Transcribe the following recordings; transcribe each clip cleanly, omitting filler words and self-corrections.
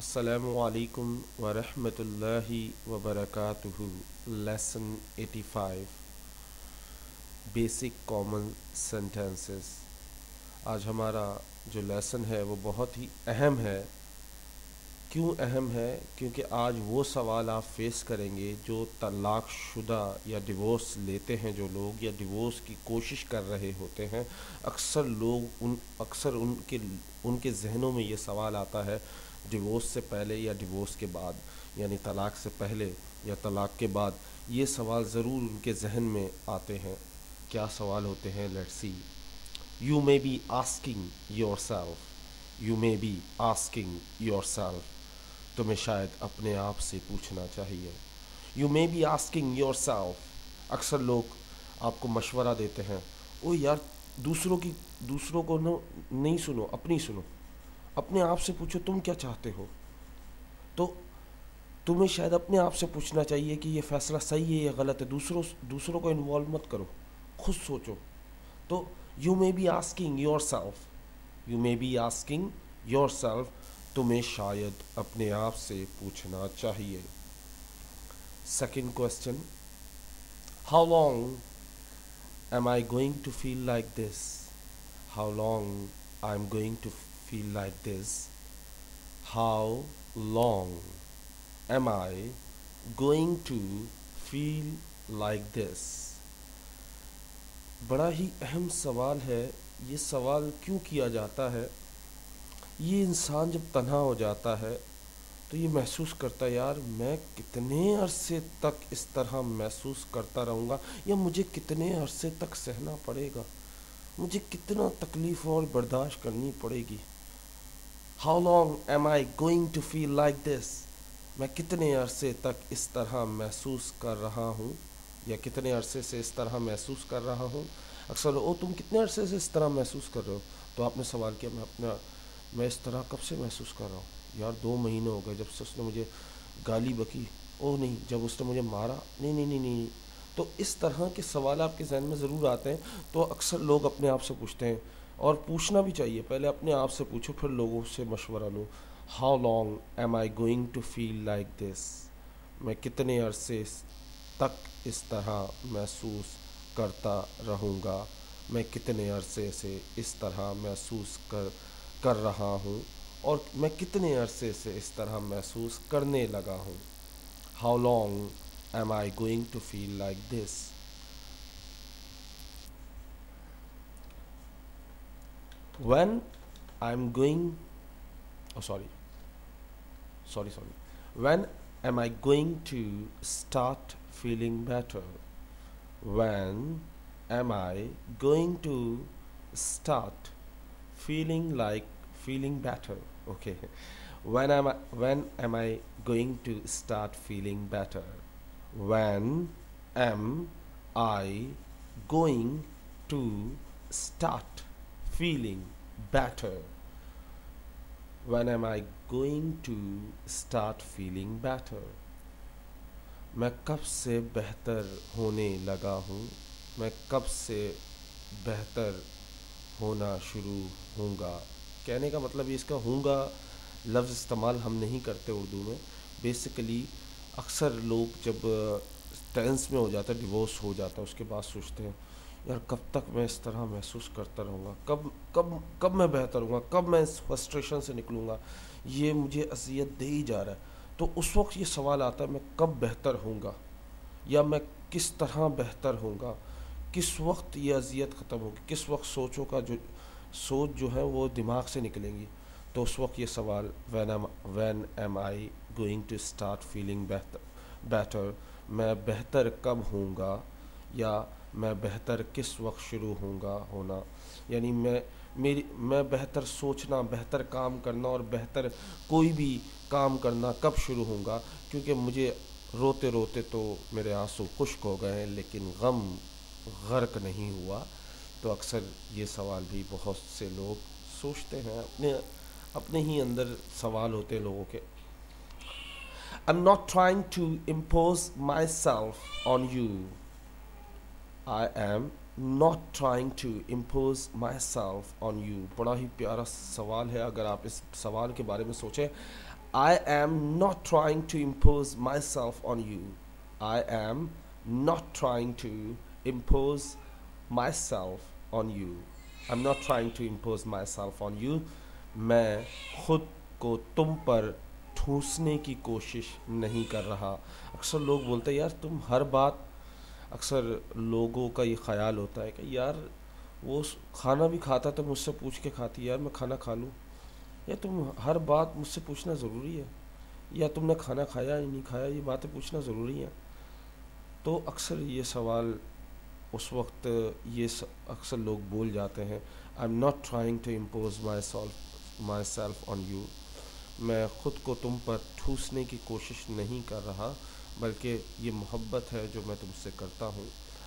السلام علیکم ورحمۃ اللہ وبرکاتہ۔ Lesson 85 basic common sentences. آج ہمارا جو لیسن ہے وہ بہت ہی اہم ہے۔ کیوں اہم ہے؟ کیونکہ آج وہ سوال آپ فیس کریں گے جو طلاق شدہ یا ڈیورس لیتے ہیں جو لوگ یا ڈیورس کی کوشش کر رہے ہوتے ہیں۔ اکثر ان کے ذہنوں میں یہ سوال آتا ہے ڈیورس سے پہلے یا ڈیورس کے بعد، یعنی طلاق سے پہلے یا طلاق کے بعد یہ سوال ضرور ان کے ذہن میں آتے ہیں۔ کیا سوال ہوتے ہیں؟ Let's see. You may be asking yourself, you may be asking yourself، تمہیں شاید اپنے آپ سے پوچھنا چاہیے۔ You may be asking yourself، اکثر لوگ آپ کو مشورہ دیتے ہیں، او یار دوسروں کو نہیں سنو، اپنی سنو، اپنے آپ سے پوچھو تم کیا چاہتے ہو۔ تو تمہیں شاید اپنے آپ سے پوچھنا چاہیے کہ یہ فیصلہ صحیح ہے یا غلط ہے۔ دوسروں کو انوالو مت کرو، خود سوچو۔ تو you may be asking yourself، you may be asking yourself، تمہیں شاید اپنے آپ سے پوچھنا چاہیے۔ Second question, how long am I going to feel like this؟ how long I'm going to feel like this؟ how long am I going to feel like this؟ بڑا ہی اہم سوال ہے۔ یہ سوال کیوں کیا جاتا ہے؟ یہ انسان جب تنہا ہو جاتا ہے تو یہ محسوس کرتا ہے یار میں کتنے عرصے تک اس طرح محسوس کرتا رہوں گا، یا مجھے کتنے عرصے تک سہنا پڑے گا، مجھے کتنا تکلیف اور برداشت کرنی پڑے گی۔ How long am I going to feel like this؟ میں کتنے عرصے تک اس طرح محسوس کر رہا ہوں، یا کتنے عرصے سے اس طرح محسوس کر رہا ہوں۔ اکثر تم کتنے عرصے سے اس طرح محسوس کر رہے ہو؟ تو آپ نے سوال کیا میں اس طرح کب سے محسوس کر رہا ہوں؟ یار 2 مہینے ہو گئے جب سے اس نے مجھے گالی بکی، نہیں جب اس نے مجھے مارا، نہیں۔ تو اس طرح کے سوال آپ کے ذہن میں ضرور آتے ہیں۔ تو اکثر لوگ اپنے آپ سے پوچھتے ہیں، اور پوچھنا بھی چاہیے، پہلے اپنے آپ سے پوچھو پھر لوگوں سے مشورہ لو۔ How long am I going to feel like this؟ میں کتنے عرصے تک اس طرح محسوس کرتا رہوں گا، میں کتنے عرصے سے اس طرح محسوس کر رہا ہوں، اور میں کتنے عرصے سے اس طرح محسوس کرنے لگا ہوں۔ How long am I going to feel like this؟ When I'm going When am I going to start feeling better؟ When am I going to start feeling better؟ Okay. When am I going to start feeling better؟ When am I going to start feeling better؟ When am I going to start feeling better؟ میں کب سے بہتر ہونے لگا ہوں، میں کب سے بہتر ہونا شروع ہوں گا۔ کہنے کا مطلب یہ اس کا ہوں گا لفظ استعمال ہم نہیں کرتے اردو میں۔ بیسیکلی اکثر لوگ جب ٹینس میں ہو جاتا ہے، ڈیورس ہو جاتا ہے، اس کے بعد سوچتے ہیں یار کب تک میں اس طرح محسوس کرتا رہوں گا، کب میں بہتر ہوں گا، کب میں اس فرسٹریشن سے نکلوں گا، یہ مجھے اذیت دے ہی جا رہا ہے۔ تو اس وقت یہ سوال آتا ہے میں کب بہتر ہوں گا، یا میں کس طرح بہتر ہوں گا، کس وقت یہ اذیت ختم ہوگی، کس وقت سوچ جو ہے وہ دماغ سے نکلیں گی۔ تو اس وقت یہ سوال when am I going to start feeling better، میں بہتر کب ہوں گا، یا میں بہتر کس وقت شروع ہوں گا ہونا، یعنی میں بہتر سوچنا، بہتر کام کرنا اور بہتر کوئی بھی کام کرنا کب شروع ہوں گا۔ کیونکہ مجھے روتے روتے تو میرے آنسو خشک ہو گئے ہیں لیکن غم غرق نہیں ہوا۔ تو اکثر یہ سوال بھی بہت سے لوگ سوچتے ہیں، اپنے ہی اندر سوال ہوتے ہیں لوگوں کے۔ I'm not trying to impose myself on you، I am not trying to impose myself on you. بڑا ہی پیارا سوال ہے اگر آپ اس سوال کے بارے میں سوچیں. I am not trying to impose myself on you. I am not trying to impose myself on you. I'm not trying to impose myself on you. میں خود کو تم پر ٹھونسنے کی کوشش نہیں کر رہا. اکثر لوگ بولتے ہیں یار تم ہر بات، اکثر لوگوں کا یہ خیال ہوتا ہے کہ یار وہ کھانا بھی کھاتا تو مجھ سے پوچھ کے کھاتی، یار میں کھانا کھا لوں، یا تم ہر بات مجھ سے پوچھنا ضروری ہے، یا تم نے کھانا کھایا یا نہیں کھایا، یہ باتیں پوچھنا ضروری ہیں. تو اکثر یہ سوال اس وقت اکثر لوگ بول جاتے ہیں I'm not trying to impose myself on you. میں خود کو تم پر ٹھوسنے کی کوشش نہیں کر رہا، بلکہ یہ محبت ہے جو میں تم سے کرتا ہوں.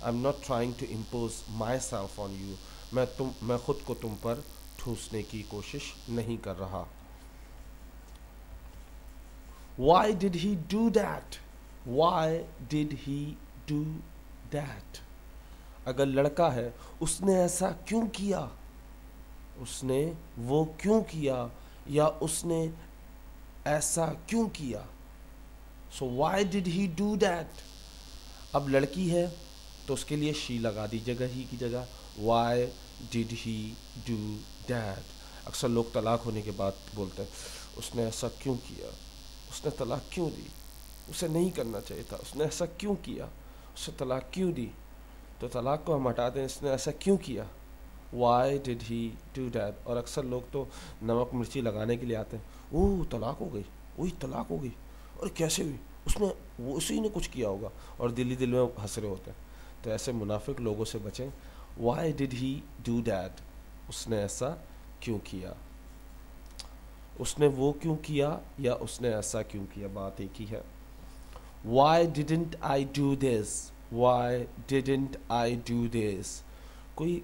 I'm not trying to impose myself on you. میں خود کو تم پر ٹھوسنے کی کوشش نہیں کر رہا. Why did he do that? Why did he do that? اگر لڑکا ہے، اس نے ایسا کیوں کیا، اس نے وہ کیوں کیا، یا اس نے ایسا کیوں کیا. So why did he do that? اب لڑکی ہے تو اس کے لیے شی لگا دیجیے گا ہی کی جگہ. Why did he do that? اکثر لوگ طلاق ہونے کے بعد بولتے ہیں اس نے ایسا کیوں کیا، اس نے طلاق کیوں دی، اسے نہیں کرنا چاہیے تھا، اس نے ایسا کیوں کیا، اسے طلاق کیوں دی. تو طلاق کو ہم ہٹا دیں، اس نے ایسا کیوں کیا. Why did he do that? اور اکثر لوگ تو نمک مرچی لگانے کے لیے آتے ہیں، اوہ طلاق ہو گئی، وہی طلاق ہو گئی، اور کیسے ہوئی، اس میں وہ اسی نے کچھ کیا ہوگا، اور دل میں ہنس رہے ہوتے ہیں. تو ایسے منافق لوگوں سے بچیں. Why did he do that? اس نے ایسا کیوں کیا، اس نے وہ کیوں کیا، یا اس نے ایسا کیوں کیا، بات ایک ہی ہے. Why didn't I do this? Why didn't I do this?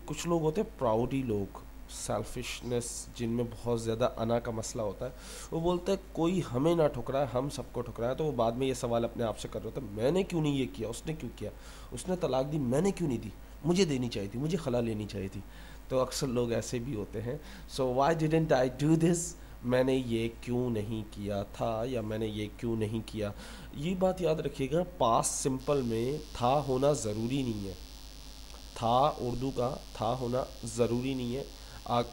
کچھ لوگ ہوتے ہیں پراؤڈی لوگ، سیلفشنس جن میں بہت زیادہ انا کا مسئلہ ہوتا ہے. وہ بولتے ہیں کوئی ہمیں نہ ٹھکرائے، ہم سب کو ٹھکرائے. تو وہ بعد میں یہ سوال اپنے آپ سے کر رہے ہوتے ہیں، میں نے کیوں نہیں یہ کیا، اس نے کیوں کیا، اس نے طلاق دی میں نے کیوں نہیں دی، مجھے دینی چاہیے تھی، مجھے خلا لینی چاہیے تھی. تو اکثر لوگ ایسے بھی ہوتے ہیں. So why didn't I do this, میں نے یہ کیوں نہیں کیا تھا، یا میں نے یہ کیوں نہیں کیا. یہ بات یاد رکھیے گا، پاسٹ سمپل میں تھا ہونا ضروری نہیں ہے. تھا اردو کا تھا ہونا ضروری نہیں ہے.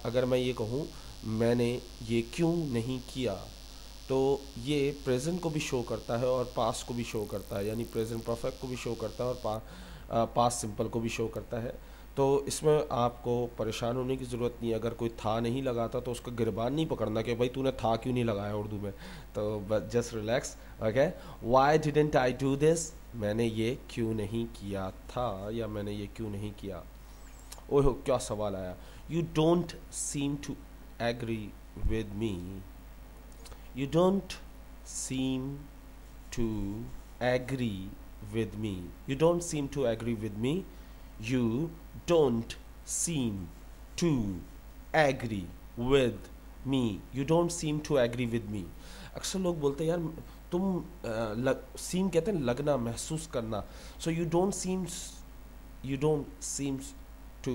اگر میں یہ کہوں میں نے یہ کیوں نہیں کیا، تو یہ پریزنٹ کو بھی شو کرتا ہے اور پاسٹ کو بھی شو کرتا ہے، یعنی پریزنٹ پرفیکٹ کو بھی شو کرتا ہے اور پاسٹ سمپل کو بھی شو کرتا ہے. تو اس میں آپ کو پریشان ہونے کی ضرورت نہیں ہے. اگر کوئی تھا نہیں لگاتا تو اس کا گربان نہیں پکڑنا کہ بھائی تو نے تھا کیوں نہیں لگایا اردو میں. تو just relax. Okay, why didn't I do this, میں نے یہ کیوں نہیں کیا تھا، یا میں نے یہ کیوں نہیں کیا. اوہ کیا سوال آیا. You don't seem to agree with me. You don't seem to agree with me. You don't seem to agree with me. You don't seem to agree with me. You don't seem to agree with me. اکثر لوگ بولتے ہیں یار تم same کہتے ہیں لگنا، محسوس کرنا. So you don't seem to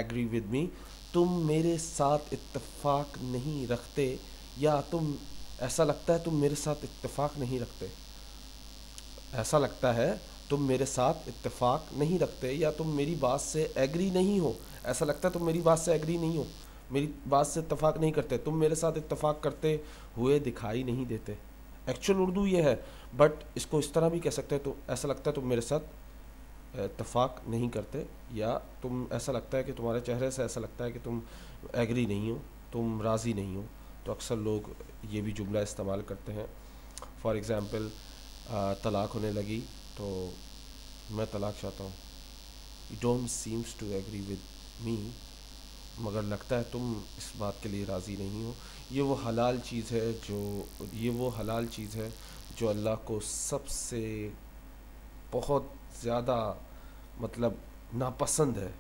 agree with me. تم میرے ساتھ اتفاق نہیں رکھتے، یا تم ایسا لگتا ہے تم میرے ساتھ اتفاق نہیں رکھتے. ایسا لگتا ہے تم میرے ساتھ اتفاق نہیں رکھتے، یا تم میری بات سے ایگری نہیں ہو. ایسا لگتا ہے تم میری بات سے ایگری نہیں ہو، میری بات سے اتفاق نہیں کرتے، تم میرے ساتھ اتفاق کرتے ہوئے دکھائی نہیں دیتے. ایکچوئل اردو یہ ہے، بٹ اس کو اس طرح بھی کہہ سکتے ہیں. تو ایسا لگتا ہے تم میرے ساتھ اتفاق نہیں کرتے، یا تم ایسا لگتا ہے کہ تمہارے چہرے سے ایسا لگتا ہے کہ تم ایگری نہیں ہو، تم راضی نہیں ہو. تو اکثر لوگ یہ بھی جملہ استعمال کرتے ہیں. فار ایگزامپل طلاق ہونے لگی تو میں طلاق چاہتا ہوں. You don't seems to agree with me, مگر لگتا ہے تم اس بات کے لیے راضی نہیں ہو. یہ وہ حلال چیز ہے جو اللہ کو سب سے بہت زیادہ مطلب ناپسند ہے.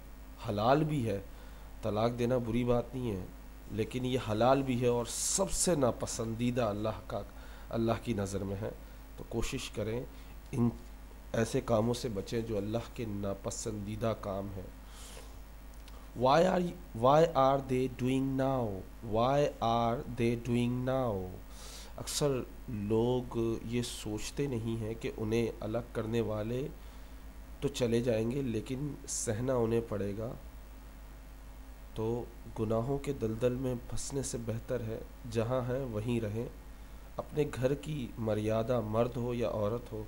حلال بھی ہے، طلاق دینا بری بات نہیں ہے، لیکن یہ حلال بھی ہے اور سب سے ناپسندیدہ اللہ کی نظر میں ہے. تو کوشش کریں ان ایسے کاموں سے بچیں جو اللہ کے ناپسندیدہ کام ہیں. why are they doing now, why are they doing now. اکثر لوگ یہ سوچتے نہیں ہیں کہ انہیں الگ کرنے والے تو چلے جائیں گے لیکن سہنا انہیں پڑے گا. تو گناہوں کے دلدل میں پھنسنے سے بہتر ہے جہاں ہیں وہیں رہیں. اپنے گھر کی مریادہ مرد ہو یا عورت ہو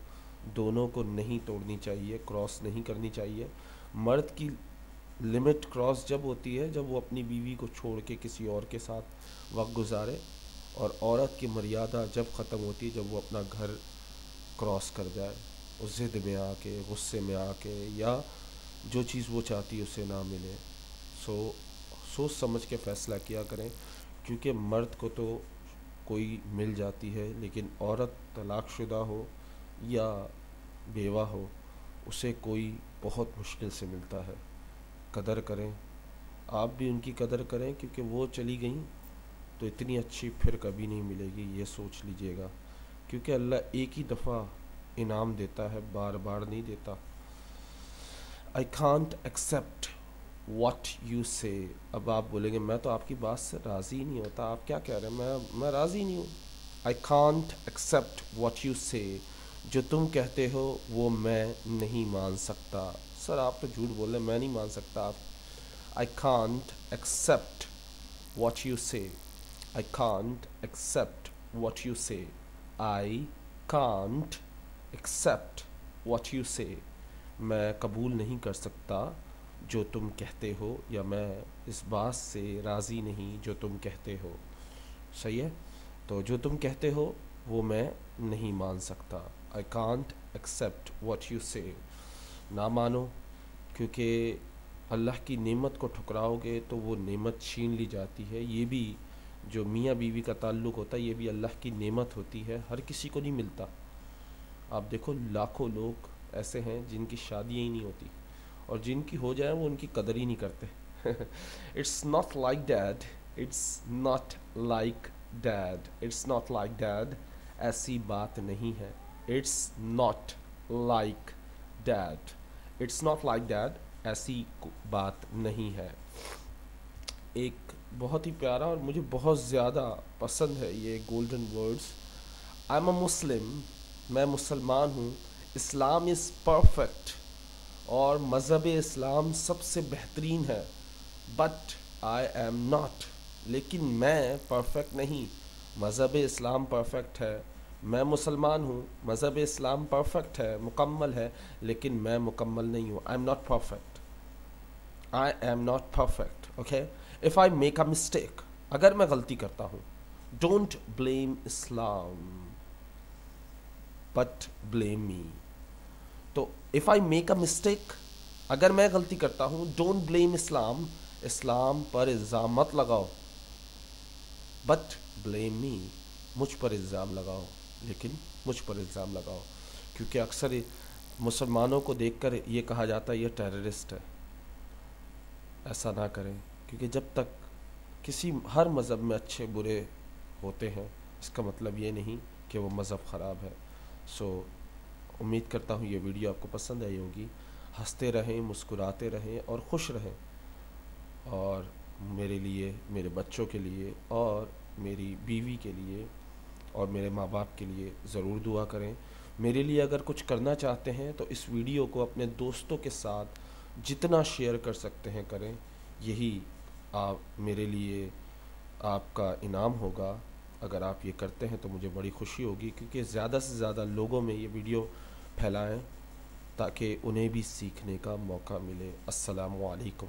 دونوں کو نہیں توڑنی چاہیے, کراس نہیں کرنی چاہیے. مرد کی لمٹ کراس جب ہوتی ہے جب وہ اپنی بیوی کو چھوڑ کے کسی اور کے ساتھ وقت گزارے, اور عورت کی مریادہ جب ختم ہوتی ہے جب وہ اپنا گھر کراس کر جائے, اس ضد میں آ کے, غصے میں آ کے, یا جو چیز وہ چاہتی ہے اسے نہ ملے. سوچ سمجھ کے فیصلہ کیا کریں, کیونکہ مرد کو تو کوئی مل جاتی ہے لیکن عورت طلاق شدہ ہو یا بیوہ ہو اسے کوئی بہت مشکل سے ملتا ہے. قدر کریں, آپ بھی ان کی قدر کریں, کیونکہ وہ چلی گئیں تو اتنی اچھی پھر کبھی نہیں ملے گی, یہ سوچ لیجئے گا. کیونکہ اللہ ایک ہی دفعہ انعام دیتا ہے, بار بار نہیں دیتا. I can't accept what you say. اب آپ بولیں گے میں تو آپ کی بات سے راضی ہی نہیں ہوتا, آپ کیا کہہ رہے ہیں, میں راضی نہیں ہوں. I can't accept what you say. جو تم کہتے ہو وہ میں نہیں مان سکتا. سر آپ تو جھوٹ بول رہے ہیں, میں نہیں مان سکتا. I can't accept what you say. I can't accept what you say. I can't accept what you say. میں قبول نہیں کر سکتا جو تم کہتے ہو, یا میں اس بات سے راضی نہیں جو تم کہتے ہو. صحیح ہے, تو جو تم کہتے ہو وہ میں نہیں مان سکتا. I can't accept what you say. نہ مانو, کیونکہ اللہ کی نعمت کو ٹھکراؤ گے تو وہ نعمت چھین لی جاتی ہے. یہ بھی جو میاں بیوی کا تعلق ہوتا ہے یہ بھی اللہ کی نعمت ہوتی ہے, ہر کسی کو نہیں ملتا. آپ دیکھو لاکھوں لوگ ایسے ہیں جن کی شادیاں ہی نہیں ہوتی, اور جن کی ہو جائیں وہ ان کی قدر ہی نہیں کرتے. It's not like that. It's not like that. It's not like that. ایسی بات نہیں ہے. It's not like that. It's not like that. ایسی بات نہیں ہے. ایک بہت ہی پیارا اور مجھے بہت زیادہ پسند ہے یہ golden words. I'm a Muslim. میں مسلمان ہوں. اسلام از پرفیکٹ, اور مذہب اسلام سب سے بہترین ہے. بٹ آئی ایم ناٹ, لیکن میں پرفیکٹ نہیں. مذہب اسلام پرفیکٹ ہے, میں مسلمان ہوں. مذہب اسلام پرفیکٹ ہے, مکمل ہے, لیکن میں مکمل نہیں ہوں. I am not perfect. I am not perfect. Okay, if I make a mistake, اگر میں غلطی کرتا ہوں, don't blame Islam but blame me. تو if I make a mistake, اگر میں غلطی کرتا ہوں, don't blame اسلام, اسلام پر الزام مت لگاؤ, but blame me, مجھ پر الزام لگاؤ, لیکن مجھ پر الزام لگاؤ. کیونکہ اکثر مسلمانوں کو دیکھ کر یہ کہا جاتا ہے یہ ٹیررسٹ ہے. ایسا نہ کریں, کیونکہ جب تک ہر مذہب میں اچھے برے ہوتے ہیں, اس کا مطلب یہ نہیں کہ وہ مذہب خراب ہے. امید کرتا ہوں یہ ویڈیو آپ کو پسند آئی ہوگی. ہنستے رہیں, مسکراتے رہیں اور خوش رہیں, اور میرے لیے, میرے بچوں کے لیے, اور میری بیوی کے لیے, اور میرے ماں باپ کے لیے ضرور دعا کریں. میرے لیے اگر کچھ کرنا چاہتے ہیں تو اس ویڈیو کو اپنے دوستوں کے ساتھ جتنا شیئر کر سکتے ہیں کریں. یہی آپ میرے لیے آپ کا انعام ہوگا. اگر آپ یہ کرتے ہیں تو مجھے بڑی خوشی ہوگی, کیونکہ زیادہ سے زیادہ لوگوں میں یہ ویڈیو پھیلائیں تاکہ انہیں بھی سیکھنے کا موقع ملے. السلام علیکم.